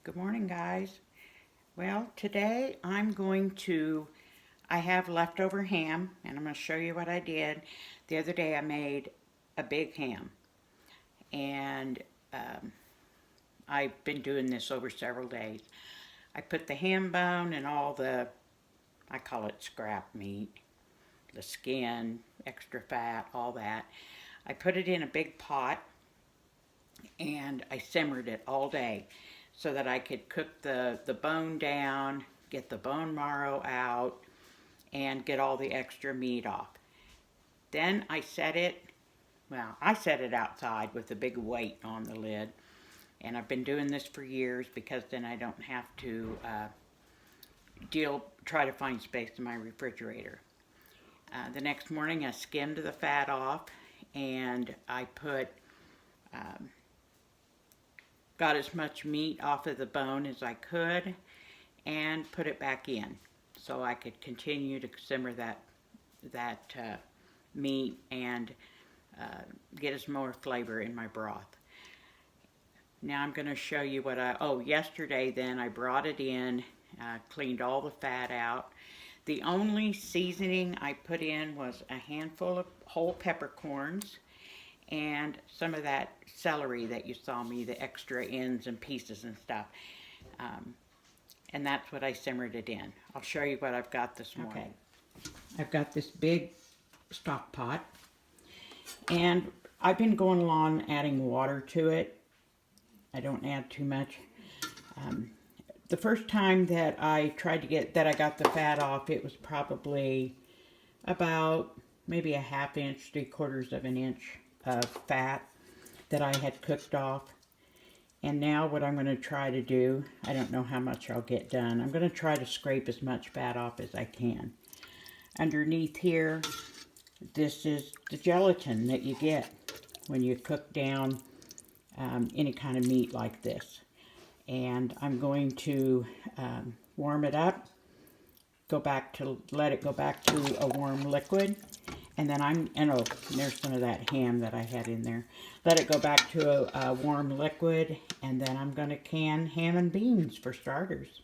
Good morning, guys. Well, today I have leftover ham, and I'm going to show you what I did. The other day I made a big ham, and I've been doing this over several days. I put the ham bone and I call it scrap meat, the skin, extra fat, all that. I put it in a big pot, and I simmered it all day so that I could cook the bone down, get the bone marrow out, and get all the extra meat off. Then I set it outside with a big weight on the lid. And I've been doing this for years because then I don't have to try to find space in my refrigerator. The next morning I skimmed the fat off, and I got as much meat off of the bone as I could and put it back in so I could continue to simmer that meat and get some more flavor in my broth. Now I'm going to show you yesterday then I brought it in, cleaned all the fat out. The only seasoning I put in was a handful of whole peppercorns and some of that celery that you saw me, the extra ends and pieces and stuff. And that's what I simmered it in. I'll show you what I've got this morning. Okay. I've got this big stock pot, and I've been going along adding water to it. I don't add too much. The first time that I got the fat off, it was probably about maybe a ½ inch, 3/4 of an inch of fat that I had cooked off. And now what I'm going to try to do, I don't know how much I'll get done. I'm going to try to scrape as much fat off as I can. Underneath here, this is the gelatin that you get when you cook down any kind of meat like this. And I'm going to warm it up, let it go back to a warm liquid. And then there's some of that ham that I had in there. Let it go back to a warm liquid, and then I'm going to can ham and beans for starters.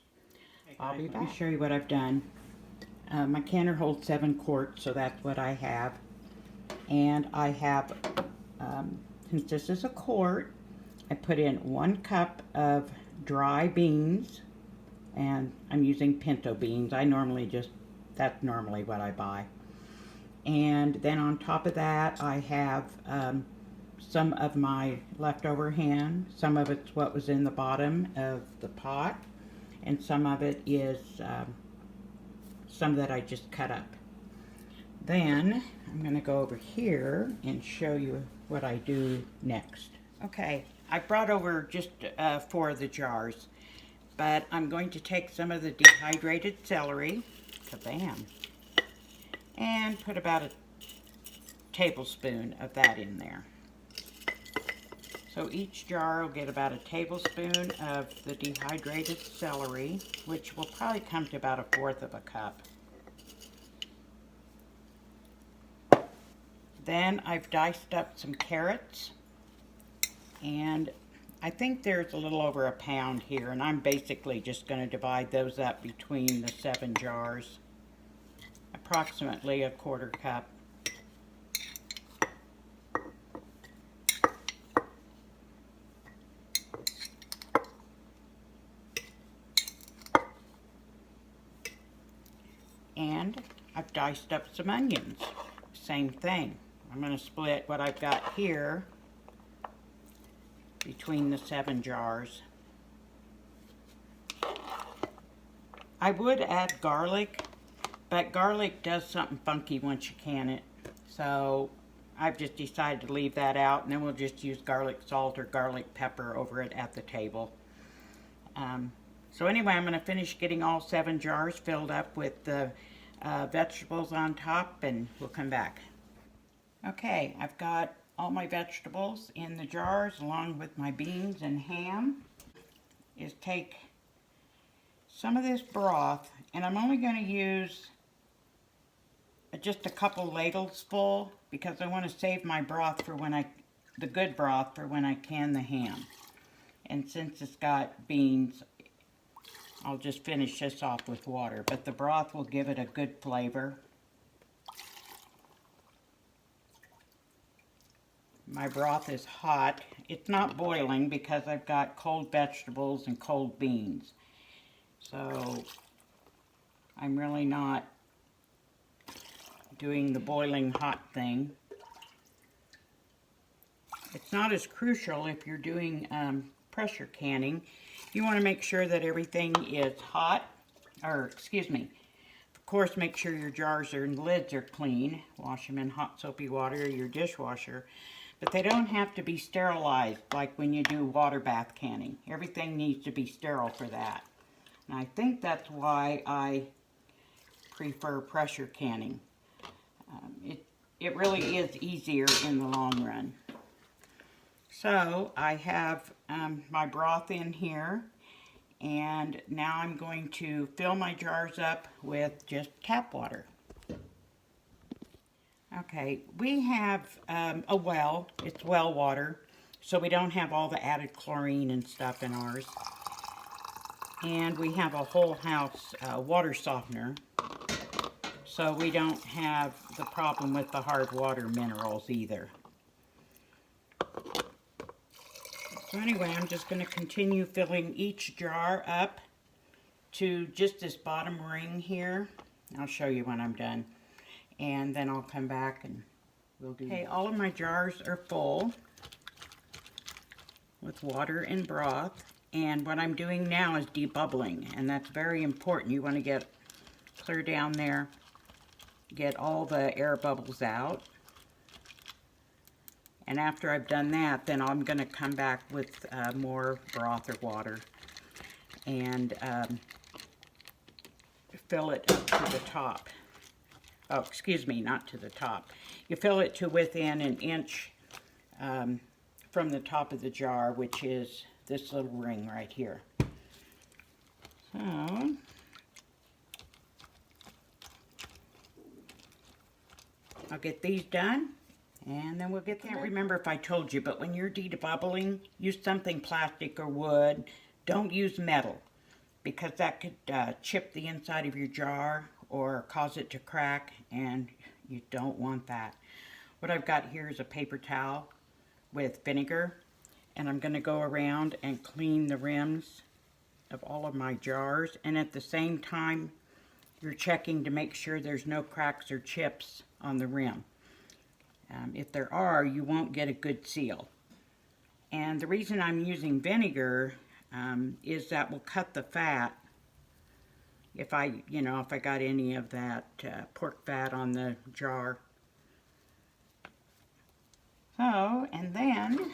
I'll be back. Let me show you what I've done. My canner holds 7 quarts, so that's what I have. And I have, since this is a quart, I put in 1 cup of dry beans, and I'm using pinto beans. That's normally what I buy. And then on top of that, I have some of my leftover ham. Some of it's what was in the bottom of the pot, and some of it is some that I just cut up. Then I'm going to go over here and show you what I do next. Okay, I brought over just 4 of the jars, but I'm going to take some of the dehydrated celery, kabam, and put about a tablespoon of that in there. So each jar will get about a tablespoon of the dehydrated celery, which will probably come to about 1/4 of a cup. Then I've diced up some carrots, and I think there's a little over a pound here, and I'm basically just going to divide those up between the 7 jars. Approximately 1/4 cup. And I've diced up some onions. Same thing. I'm going to split what I've got here between the 7 jars. I would add garlic, but garlic does something funky once you can it. So I've just decided to leave that out, and then we'll just use garlic salt or garlic pepper over it at the table. So anyway, I'm going to finish getting all 7 jars filled up with the vegetables on top, and we'll come back. Okay, I've got all my vegetables in the jars along with my beans and ham. Take some of this broth, and I'm only going to use just a couple ladles full because I want to save my broth for the good broth for when I can the ham. And since it's got beans, I'll just finish this off with water. But the broth will give it a good flavor. My broth is hot. It's not boiling because I've got cold vegetables and cold beans. So I'm really not doing the boiling hot thing. It's not as crucial if you're doing pressure canning. You want to make sure that everything is hot, or excuse me, of course make sure your jars and lids are clean. Wash them in hot soapy water or your dishwasher. But they don't have to be sterilized like when you do water bath canning. Everything needs to be sterile for that. And I think that's why I prefer pressure canning. It really is easier in the long run. So I have my broth in here, and now I'm going to fill my jars up with just tap water. Okay, we have a well. It's well water, so we don't have all the added chlorine and stuff in ours. And we have a whole house water softener, so we don't have the problem with the hard water minerals either. So anyway, I'm just going to continue filling each jar up to just this bottom ring here. I'll show you when I'm done. And then I'll come back and we'll do. Okay, all of my jars are full with water and broth. And what I'm doing now is debubbling, and that's very important. You want to get clear down there, get all the air bubbles out. And after I've done that, then I'm going to come back with more broth or water and fill it up to the top. Oh, excuse me, not to the top. You fill it to within an inch from the top of the jar, which is this little ring right here. So, I'll get these done. And then we'll get there. I can't remember if I told you, but when you're debubbling, use something plastic or wood. Don't use metal, because that could chip the inside of your jar or cause it to crack, and you don't want that. What I've got here is a paper towel with vinegar, and I'm going to go around and clean the rims of all of my jars, and at the same time, you're checking to make sure there's no cracks or chips on the rim. If there are, you won't get a good seal. And the reason I'm using vinegar is that will cut the fat. If I got any of that pork fat on the jar. So, and then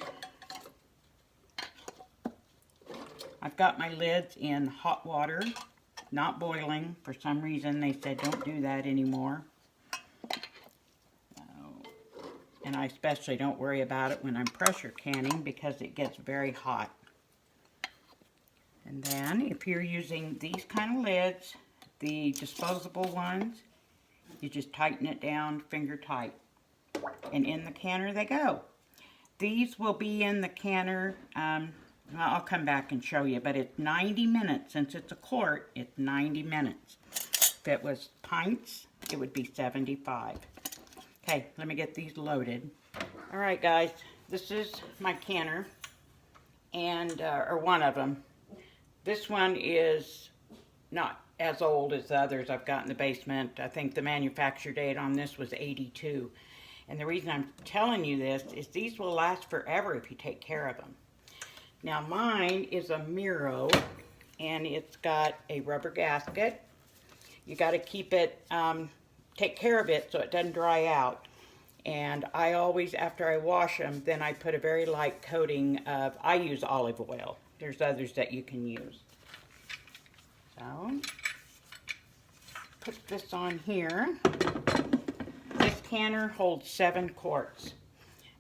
I've got my lids in hot water, not boiling. For some reason they said don't do that anymore. And I especially don't worry about it when I'm pressure canning because it gets very hot. And then if you're using these kind of lids, the disposable ones, you just tighten it down finger tight. And in the canner they go. These will be in the canner, I'll come back and show you, but it's 90 minutes. Since it's a quart, it's 90 minutes. If it was pints, it would be 75. Okay, let me get these loaded. All right, guys, this is my canner, and or one of them. This one is not as old as the others I've got in the basement. I think the manufacture date on this was 82. And the reason I'm telling you this is these will last forever if you take care of them. Now mine is a Miro, and it's got a rubber gasket. You got to keep it, take care of it so it doesn't dry out. And I always, after I wash them, then I put a very light coating of, I use olive oil. There's others that you can use. So, put this on here. This canner holds 7 quarts.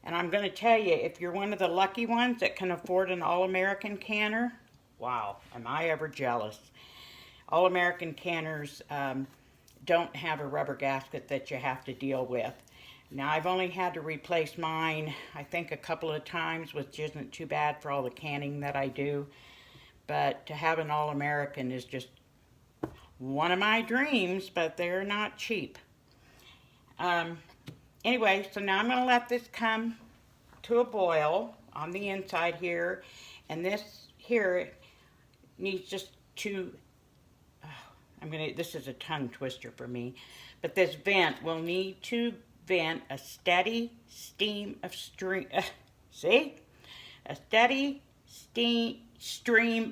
And I'm going to tell you, if you're one of the lucky ones that can afford an All-American canner, wow, am I ever jealous. All-American canners don't have a rubber gasket that you have to deal with. Now I've only had to replace mine, I think a couple of times, which isn't too bad for all the canning that I do. But to have an All-American is just one of my dreams, but they're not cheap. Anyway, so now I'm going to let this come to a boil on the inside here. And this here needs just to, this is a tongue twister for me, but this vent will need to vent a steady stream of stream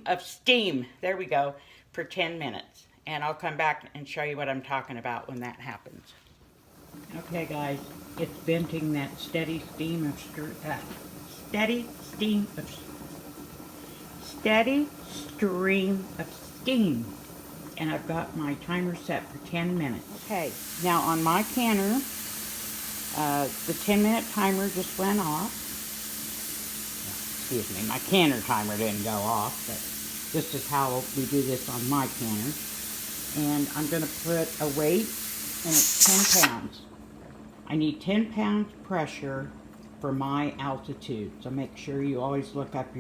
of steam, there we go, for 10 minutes. And I'll come back and show you what I'm talking about when that happens. Okay guys, it's venting that steady stream of steam. And I've got my timer set for 10 minutes. Okay, now on my canner, the 10-minute timer just went off. Excuse me, my canner timer didn't go off, but this is how we do this on my canner. And I'm going to put a weight, and it's 10 pounds. I need 10 pounds pressure for my altitude, so make sure you always look up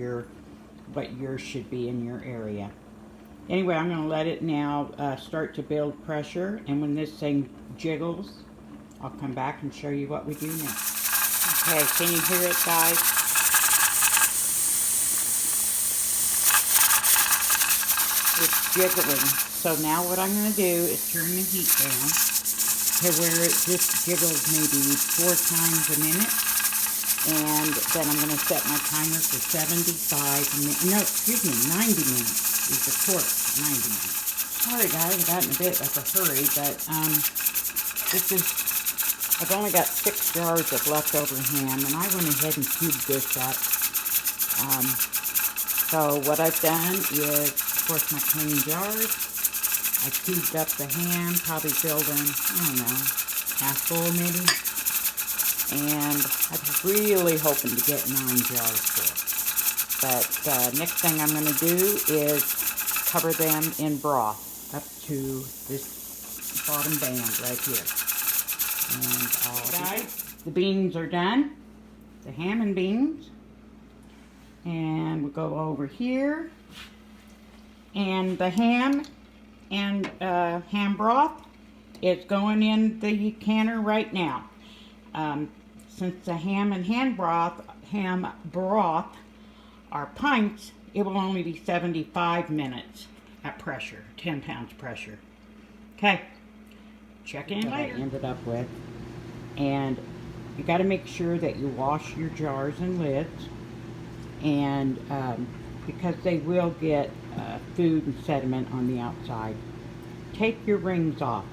what yours should be in your area. Anyway, I'm going to let it now start to build pressure, and when this thing jiggles, I'll come back and show you what we do next. Okay, can you hear it, guys? It's jiggling. So now what I'm going to do is turn the heat down to where it just jiggles maybe 4 times a minute. And then I'm going to set my timer for 90 minutes. Is the torque, 90 minutes. Sorry guys, I got in a bit of a hurry, but I've only got 6 jars of leftover ham, and I went ahead and cubed this up. So what I've done is, of course, my clean jars. I cubed up the ham, probably filled in, I don't know, half full maybe. And I was really hoping to get 9 jars full. But next thing I'm going to do is cover them in broth up to this bottom band right here. And guys, the beans are done, the ham and beans. And we'll go over here. And the ham and ham broth is going in the canner right now. Since the ham and ham broth are pints, it will only be 75 minutes at pressure, 10 pounds pressure. Okay, check in later. I ended up with, and you got to make sure that you wash your jars and lids, and because they will get food and sediment on the outside. Take your rings off.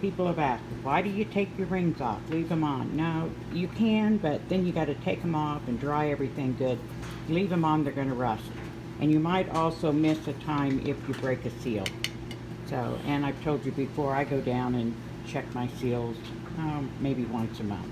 People have asked, why do you take your rings off? Leave them on. No, you can, but then you got to take them off and dry everything good. Leave them on, they're going to rust. And you might also miss a time if you break a seal. So, and I've told you before, I go down and check my seals maybe once a month.